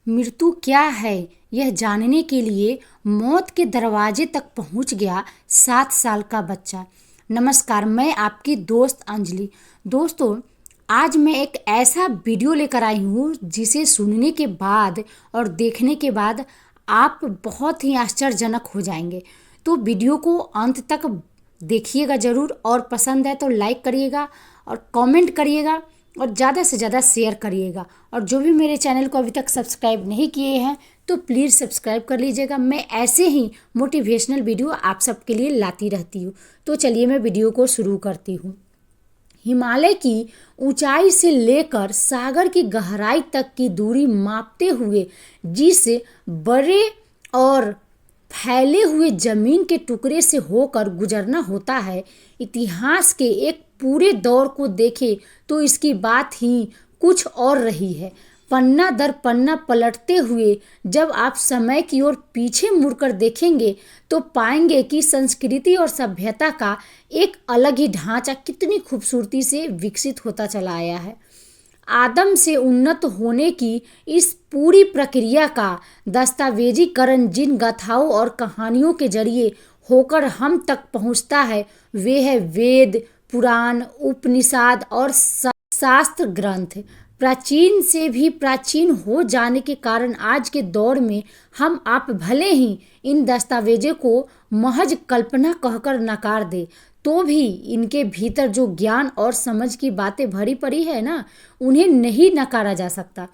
मृत्यु क्या है यह जानने के लिए मौत के दरवाजे तक पहुंच गया 7 साल का बच्चा। नमस्कार, मैं आपकी दोस्त अंजलि। दोस्तों, आज मैं एक ऐसा वीडियो लेकर आई हूँ जिसे सुनने के बाद और देखने के बाद आप बहुत ही आश्चर्यजनक हो जाएंगे। तो वीडियो को अंत तक देखिएगा ज़रूर, और पसंद है तो लाइक करिएगा और कमेंट करिएगा और ज़्यादा से ज़्यादा शेयर करिएगा। और जो भी मेरे चैनल को अभी तक सब्सक्राइब नहीं किए हैं तो प्लीज़ सब्सक्राइब कर लीजिएगा। मैं ऐसे ही मोटिवेशनल वीडियो आप सबके लिए लाती रहती हूँ। तो चलिए मैं वीडियो को शुरू करती हूँ। हिमालय की ऊंचाई से लेकर सागर की गहराई तक की दूरी मापते हुए जिस बड़े और फैले हुए जमीन के टुकड़े से होकर गुजरना होता है, इतिहास के एक पूरे दौर को देखें तो इसकी बात ही कुछ और रही है। पन्ना दर पन्ना पलटते हुए जब आप समय की ओर पीछे मुड़कर देखेंगे तो पाएंगे कि संस्कृति और सभ्यता का एक अलग ही ढांचा कितनी खूबसूरती से विकसित होता चला आया है। आदम से उन्नत होने की इस पूरी प्रक्रिया का दस्तावेजीकरण जिन गाथाओं और कहानियों के जरिए होकर हम तक पहुंचता है, वे है वेद, पुराण, उपनिषद और शास्त्र ग्रंथ। प्राचीन से भी प्राचीन हो जाने के कारण आज के दौर में हम आप भले ही इन दस्तावेजों को महज कल्पना कहकर नकार दे, तो भी इनके भीतर जो ज्ञान और समझ की बातें भरी पड़ी है ना, उन्हें नहीं नकारा जा सकता।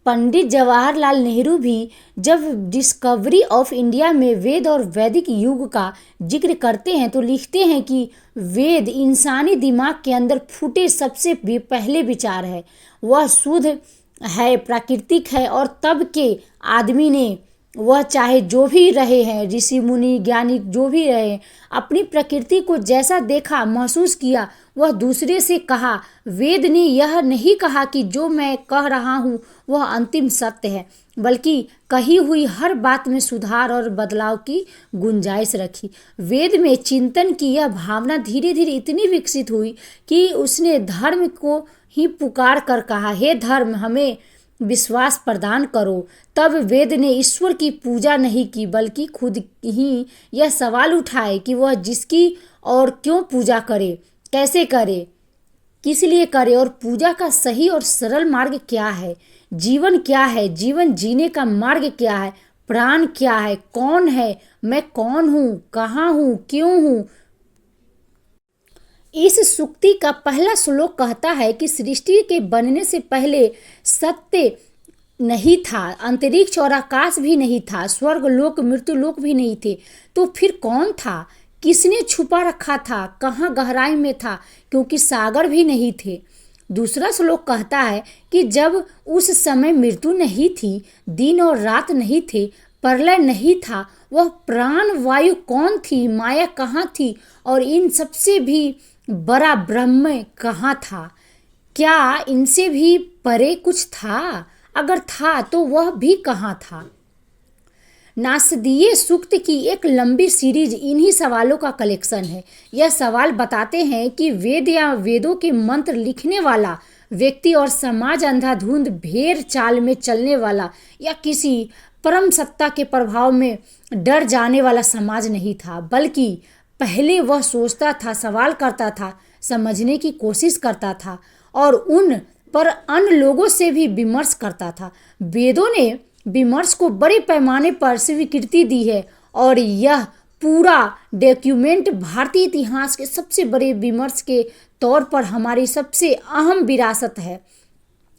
पंडित जवाहरलाल नेहरू भी जब डिस्कवरी ऑफ इंडिया में वेद और वैदिक युग का जिक्र करते हैं तो लिखते हैं कि वेद इंसानी दिमाग के अंदर फूटे सबसे पहले विचार है। वह शुद्ध है, प्राकृतिक है, और तब के आदमी ने, वह चाहे जो भी रहे हैं, ऋषि मुनि ज्ञानी जो भी रहे, अपनी प्रकृति को जैसा देखा महसूस किया वह दूसरे से कहा। वेद ने यह नहीं कहा कि जो मैं कह रहा हूँ वह अंतिम सत्य है, बल्कि कही हुई हर बात में सुधार और बदलाव की गुंजाइश रखी। वेद में चिंतन की यह भावना धीरे धीरे इतनी विकसित हुई कि उसने धर्म को ही पुकार कर कहा, हे धर्म हमें विश्वास प्रदान करो। तब वेद ने ईश्वर की पूजा नहीं की, बल्कि खुद ही यह सवाल उठाए कि वह जिसकी और क्यों पूजा करे, कैसे करे, किस लिए करे, और पूजा का सही और सरल मार्ग क्या है, जीवन क्या है, जीवन जीने का मार्ग क्या है, प्राण क्या है, कौन है, मैं कौन हूँ, कहाँ हूँ, क्यों हूँ। इस सूक्ति का पहला श्लोक कहता है कि सृष्टि के बनने से पहले सत्य नहीं था, अंतरिक्ष और आकाश भी नहीं था, स्वर्ग लोक मृत्यु लोक भी नहीं थे, तो फिर कौन था, किसने छुपा रखा था, कहाँ गहराई में था, क्योंकि सागर भी नहीं थे। दूसरा श्लोक कहता है कि जब उस समय मृत्यु नहीं थी, दिन और रात नहीं थे, प्रलय नहीं था, वह प्राण वायु कौन थी, माया कहाँ थी, और इन सबसे भी बड़ा ब्रह्म कहाँ था। क्या इनसे भी परे कुछ था? अगर था तो वह भी कहाँ था। नासदीय सूक्त की एक लंबी सीरीज इन्हीं सवालों का कलेक्शन है। यह सवाल बताते हैं कि वेद या वेदों के मंत्र लिखने वाला व्यक्ति और समाज अंधाधुंध भेड़ चाल में चलने वाला या किसी परम सत्ता के प्रभाव में डर जाने वाला समाज नहीं था, बल्कि पहले वह सोचता था, सवाल करता था, समझने की कोशिश करता था और उन पर अन्य लोगों से भी विमर्श करता था। वेदों ने विमर्श को बड़े पैमाने पर स्वीकृति दी है और यह पूरा डॉक्यूमेंट भारतीय इतिहास के सबसे बड़े विमर्श के तौर पर हमारी सबसे अहम विरासत है,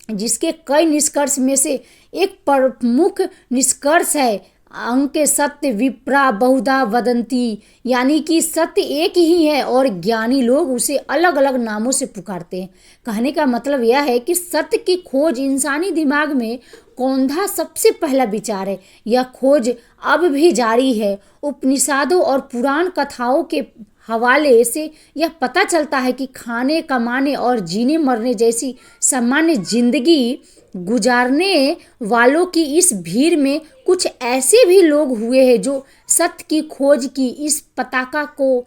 जिसके कई निष्कर्ष में से एक प्रमुख निष्कर्ष है अंके सत्य विप्रा बहुधा वदंती, यानी कि सत्य एक ही है और ज्ञानी लोग उसे अलग अलग नामों से पुकारते हैं। कहने का मतलब यह है कि सत्य की खोज इंसानी दिमाग में कौंधा सबसे पहला विचार है। यह खोज अब भी जारी है। उपनिषदों और पुराण कथाओं के हवाले से यह पता चलता है कि खाने कमाने और जीने मरने जैसी सामान्य जिंदगी गुजारने वालों की इस भीड़ में कुछ ऐसे भी लोग हुए हैं जो सत्य की खोज की इस पताका को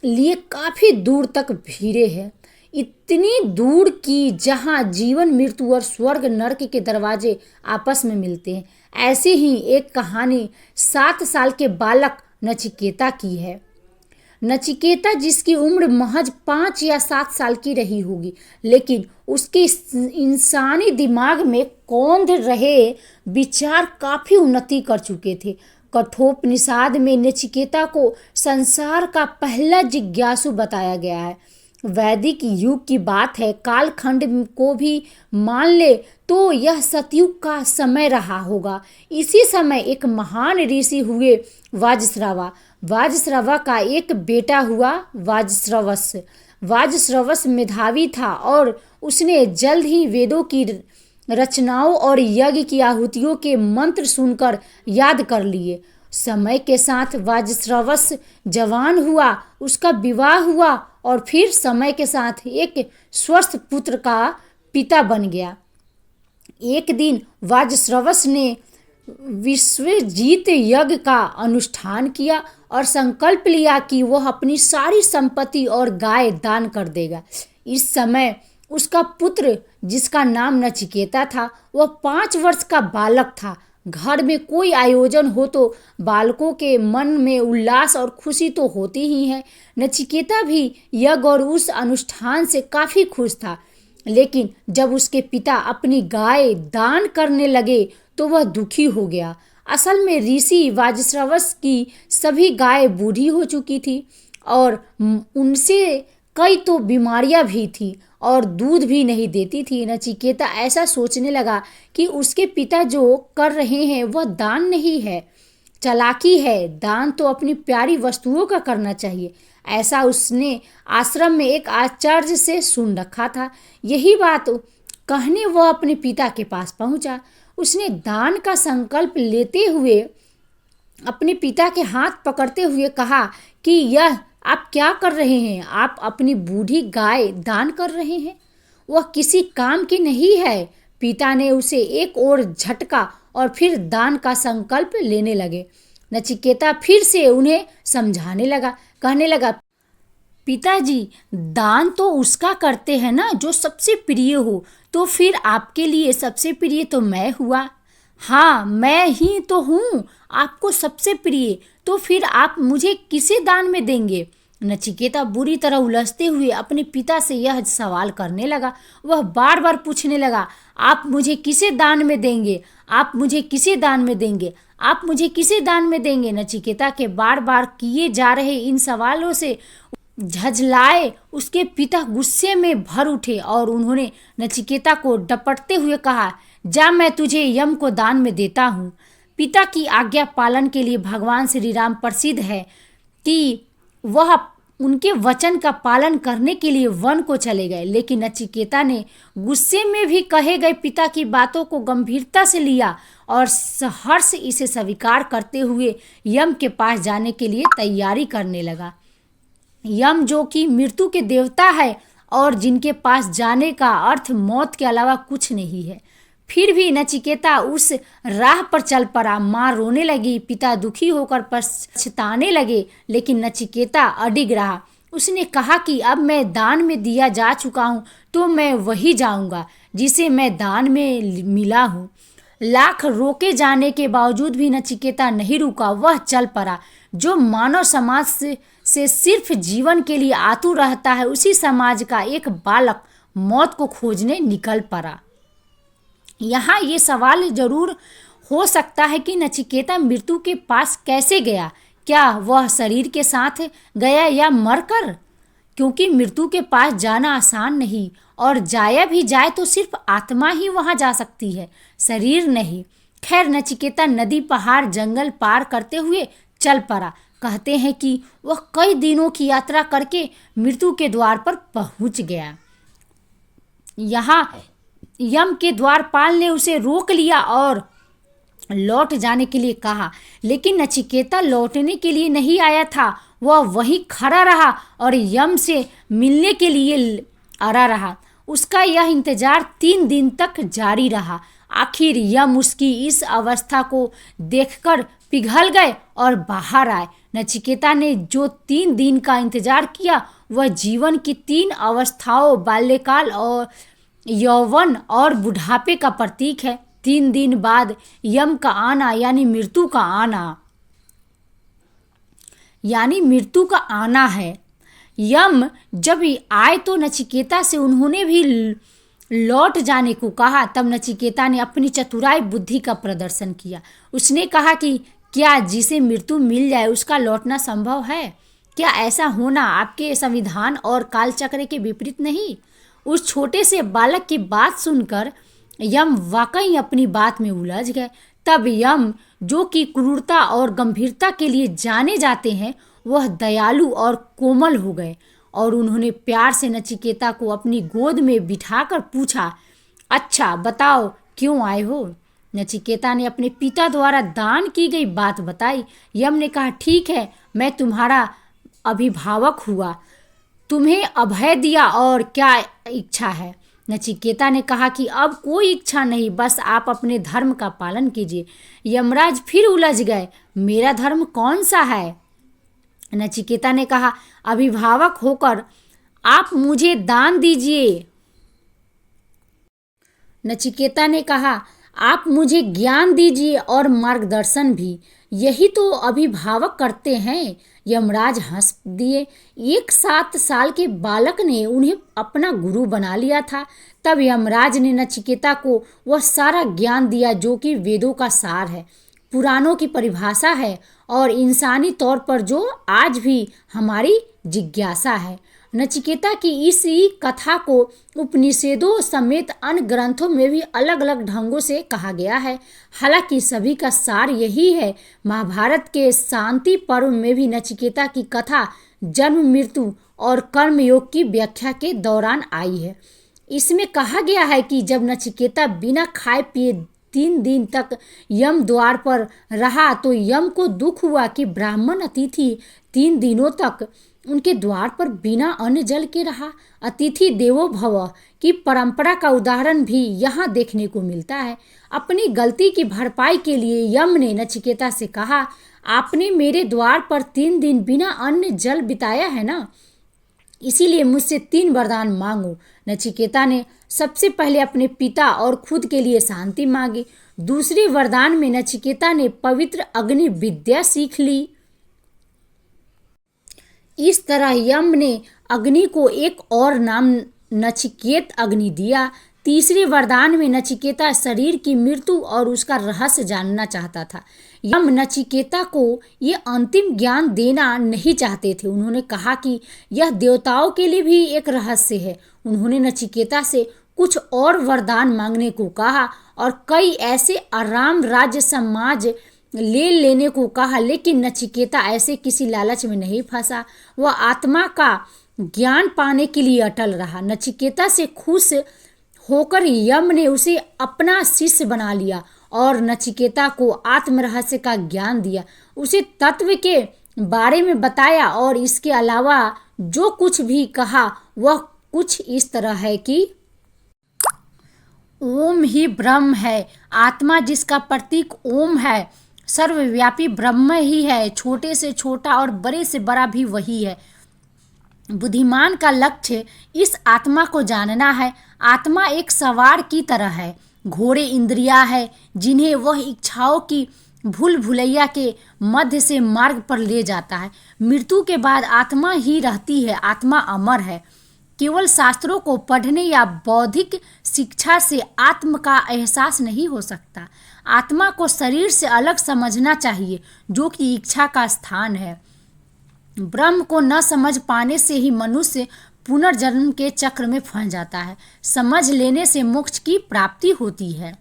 लिए काफ़ी दूर तक भिड़े हैं। इतनी दूर की जहाँ जीवन मृत्यु और स्वर्ग नरक के दरवाजे आपस में मिलते हैं। ऐसे ही एक कहानी 7 साल के बालक नचिकेता की है। नचिकेता, जिसकी उम्र महज 5 या 7 साल की रही होगी, लेकिन उसके इंसानी दिमाग में कौंध रहे विचार काफी उन्नति कर चुके थे। कठोपनिषद में नचिकेता को संसार का पहला जिज्ञासु बताया गया है। वैदिक युग की बात है, कालखंड को भी मान ले तो यह सतयुग का समय रहा होगा। इसी समय एक महान ऋषि हुए वाजश्रवा। वाजश्रवा का एक बेटा हुआ वाजश्रवस। वाजश्रवस मेधावी था और उसने जल्द ही वेदों की रचनाओं और यज्ञ की आहुतियों के मंत्र सुनकर याद कर लिए। समय के साथ वाजश्रवस जवान हुआ, उसका विवाह हुआ और फिर समय के साथ एक स्वस्थ पुत्र का पिता बन गया। एक दिन वाजश्रवस ने विश्वजीत यज्ञ का अनुष्ठान किया और संकल्प लिया कि वह अपनी सारी संपत्ति और गाय दान कर देगा। इस समय उसका पुत्र, जिसका नाम नचिकेता था, वह 5 वर्ष का बालक था। घर में कोई आयोजन हो तो बालकों के मन में उल्लास और खुशी तो होती ही है। नचिकेता भी यज्ञ और उस अनुष्ठान से काफी खुश था, लेकिन जब उसके पिता अपनी गाय दान करने लगे तो वह दुखी हो गया। असल में ऋषि वाजश्रवस की सभी गाय बूढ़ी हो चुकी थी और उनसे कई तो बीमारियां भी थी और दूध भी नहीं देती थी। नचिकेता ऐसा सोचने लगा कि उसके पिता जो कर रहे हैं वह दान नहीं है, चालाकी है। दान तो अपनी प्यारी वस्तुओं का करना चाहिए, ऐसा उसने आश्रम में एक आचार्य से सुन रखा था। यही बात कहने वह अपने पिता के पास पहुंचा। उसने दान का संकल्प लेते हुए अपने पिता के हाथ पकड़ते हुए कहा कि यह आप क्या कर रहे हैं? आप अपनी बूढ़ी गाय दान कर रहे हैं, वह किसी काम की नहीं है। पिता ने उसे एक और झटका और फिर दान का संकल्प लेने लगे। नचिकेता फिर से उन्हें समझाने लगा, कहने लगा, पिताजी, दान तो उसका करते हैं ना जो सबसे प्रिय हो, तो फिर आपके लिए सबसे प्रिय तो मैं हुआ। हाँ, मैं ही तो हूँ आपको सबसे प्रिय, तो फिर आप मुझे किसे दान में देंगे? नचिकेता बुरी तरह उलझते हुए अपने पिता से यह सवाल करने लगा। वह बार बार पूछने लगा, आप मुझे किसे दान में देंगे? आप मुझे किसे दान में देंगे? आप मुझे किसे दान में देंगे? नचिकेता के बार बार किए जा रहे इन सवालों से झझलाए उसके पिता गुस्से में भर उठे और उन्होंने नचिकेता को डपटते हुए कहा, जा, मैं तुझे यम को दान में देता हूँ। पिता की आज्ञा पालन के लिए भगवान श्री राम प्रसिद्ध है कि वह उनके वचन का पालन करने के लिए वन को चले गए, लेकिन नचिकेता ने गुस्से में भी कहे गए पिता की बातों को गंभीरता से लिया और सहर्ष इसे स्वीकार करते हुए यम के पास जाने के लिए तैयारी करने लगा। यम, जो कि मृत्यु के देवता है और जिनके पास जाने का अर्थ मौत के अलावा कुछ नहीं है। फिर भी नचिकेता उस राह पर चल पड़ा। माँ रोने लगी, पिता दुखी होकर पछताने लगे, लेकिन नचिकेता अडिग रहा। उसने कहा कि अब मैं दान में दिया जा चुका हूँ तो मैं वही जाऊँगा जिसे मैं दान में मिला हूँ। लाख रोके जाने के बावजूद भी नचिकेता नहीं रुका, वह चल पड़ा। जो मानव समाज से सिर्फ जीवन के लिए आतुर रहता है, उसी समाज का एक बालक मौत को खोजने निकल पड़ा। यहाँ ये सवाल जरूर हो सकता है कि नचिकेता मृत्यु के पास कैसे गया? क्या वह शरीर के साथ गया या मरकर? क्योंकि मृत्यु के पास जाना आसान नहीं, और जाया भी जाए तो सिर्फ आत्मा ही वहां जा सकती है, शरीर नहीं। खैर, नचिकेता नदी, पहाड़, जंगल पार करते हुए चल पड़ा। कहते हैं कि वह कई दिनों की यात्रा करके मृत्यु के द्वार पर पहुंच गया। यहाँ यम के द्वारपाल ने उसे रोक लिया और लौट जाने के लिए कहा, लेकिन नचिकेता लौटने के लिए नहीं आया था। वह वहीं खड़ा रहा और यम से मिलने के लिए अड़ा रहा। उसका यह इंतजार 3 दिन तक जारी रहा। आखिर यम उसकी इस अवस्था को देखकर पिघल गए और बाहर आए। नचिकेता ने जो 3 दिन का इंतजार किया वह जीवन की 3 अवस्थाओं बाल्यकाल और यौवन और बुढ़ापे का प्रतीक है। 3 दिन बाद यम का आना यानी मृत्यु का आना है। यम जब आए तो नचिकेता से उन्होंने भी लौट जाने को कहा। तब नचिकेता ने अपनी चतुराई बुद्धि का प्रदर्शन किया। उसने कहा कि क्या जिसे मृत्यु मिल जाए उसका लौटना संभव है? क्या ऐसा होना आपके संविधान और कालचक्र के विपरीत नहीं? उस छोटे से बालक की बात सुनकर यम वाकई अपनी बात में उलझ गए। तब यम, जो कि क्रूरता और गंभीरता के लिए जाने जाते हैं, वह दयालु और कोमल हो गए और उन्होंने प्यार से नचिकेता को अपनी गोद में बिठाकर पूछा, अच्छा बताओ क्यों आए हो? नचिकेता ने अपने पिता द्वारा दान की गई बात बताई। यम ने कहा, ठीक है, मैं तुम्हारा अभिभावक हुआ, तुम्हें अभय दिया, और क्या इच्छा है? नचिकेता ने कहा कि अब कोई इच्छा नहीं, बस आप अपने धर्म का पालन कीजिए। यमराज फिर उलझ गए, मेरा धर्म कौन सा है? नचिकेता ने कहा, अभिभावक होकर आप मुझे दान दीजिए। नचिकेता ने कहा, आप मुझे ज्ञान दीजिए और मार्गदर्शन भी, यही तो अभिभावक करते हैं। यमराज हंस दिए। 7 साल के बालक ने उन्हें अपना गुरु बना लिया था। तब यमराज ने नचिकेता को वह सारा ज्ञान दिया जो कि वेदों का सार है, पुराणों की परिभाषा है और इंसानी तौर पर जो आज भी हमारी जिज्ञासा है। नचिकेता की इस कथा को उपनिषदों समेत अन्य ग्रंथों में भी अलग अलग ढंगों से कहा गया है। हालांकि सभी का सार यही है। महाभारत के शांति पर्व में भी नचिकेता की कथा जन्म, मृत्यु और कर्मयोग की व्याख्या के दौरान आई है। इसमें कहा गया है कि जब नचिकेता बिना खाए पिए 3 दिन तक यम द्वार पर रहा तो यम को दुख हुआ कि ब्राह्मण अतिथि 3 दिनों तक उनके द्वार पर बिना अन्न जल के रहा। अतिथि देवो भव की परंपरा का उदाहरण भी यहाँ देखने को मिलता है। अपनी गलती की भरपाई के लिए यम ने नचिकेता से कहा, आपने मेरे द्वार पर 3 दिन बिना अन्न जल बिताया है ना, इसीलिए मुझसे 3 वरदान मांगो। नचिकेता ने सबसे पहले अपने पिता और खुद के लिए शांति मांगी। दूसरे वरदान में नचिकेता ने पवित्र अग्नि विद्या सीख ली। इस तरह यम ने अग्नि को एक और नाम नचिकेत अग्नि दिया। तीसरे वरदान में नचिकेता शरीर की मृत्यु और उसका रहस्य जानना चाहता था। यम नचिकेता को ये अंतिम ज्ञान देना नहीं चाहते थे। उन्होंने कहा कि यह देवताओं के लिए भी एक रहस्य है। उन्होंने नचिकेता से कुछ और वरदान मांगने को कहा और कई ऐसे आराम राज्य समाज ले लेने को कहा, लेकिन नचिकेता ऐसे किसी लालच में नहीं फंसा। वह आत्मा का ज्ञान पाने के लिए अटल रहा। नचिकेता से खुश होकर यम ने उसे अपना शिष्य बना लिया और नचिकेता को आत्म रहस्य का ज्ञान दिया, उसे तत्व के बारे में बताया और इसके अलावा जो कुछ भी कहा वह कुछ इस तरह है कि ओम ही ब्रह्म है, आत्मा जिसका प्रतीक ओम है, सर्वव्यापी ब्रह्म ही है, छोटे से छोटा और बड़े से बड़ा भी वही है। बुद्धिमान का लक्ष्य इस आत्मा को जानना है। आत्मा एक सवार की तरह है। घोड़े इंद्रियां है जिन्हें वह इच्छाओं की भूल भुलैया के मध्य से मार्ग पर ले जाता है। मृत्यु के बाद आत्मा ही रहती है। आत्मा अमर है। केवल शास्त्रों को पढ़ने या बौद्धिक शिक्षा से आत्म का एहसास नहीं हो सकता। आत्मा को शरीर से अलग समझना चाहिए, जो कि इच्छा का स्थान है। ब्रह्म को न समझ पाने से ही मनुष्य पुनर्जन्म के चक्र में फंस जाता है। समझ लेने से मोक्ष की प्राप्ति होती है।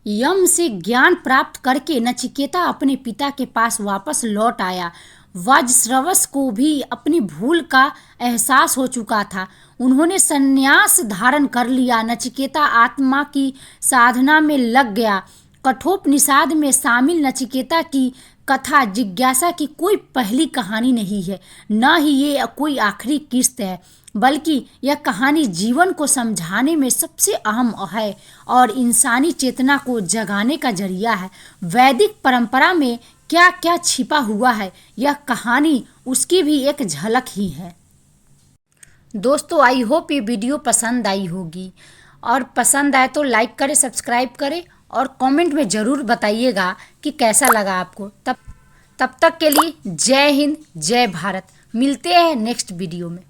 यम से ज्ञान प्राप्त करके नचिकेता अपने पिता के पास वापस लौट आया। वज्रश्रवस को भी अपनी भूल का एहसास हो चुका था। उन्होंने संन्यास धारण कर लिया। नचिकेता आत्मा की साधना में लग गया। कठोपनिषद में शामिल नचिकेता की कथा जिज्ञासा की कोई पहली कहानी नहीं है, न ही ये कोई आखिरी किस्त है। बल्कि यह कहानी जीवन को समझाने में सबसे अहम है और इंसानी चेतना को जगाने का जरिया है। वैदिक परंपरा में क्या क्या छिपा हुआ है, यह कहानी उसकी भी एक झलक ही है। दोस्तों, आई होप ये वीडियो पसंद आई होगी, और पसंद आए तो लाइक करें, सब्सक्राइब करें और कमेंट में ज़रूर बताइएगा कि कैसा लगा आपको। तब तक के लिए जय हिंद, जय भारत। मिलते हैं नेक्स्ट वीडियो में।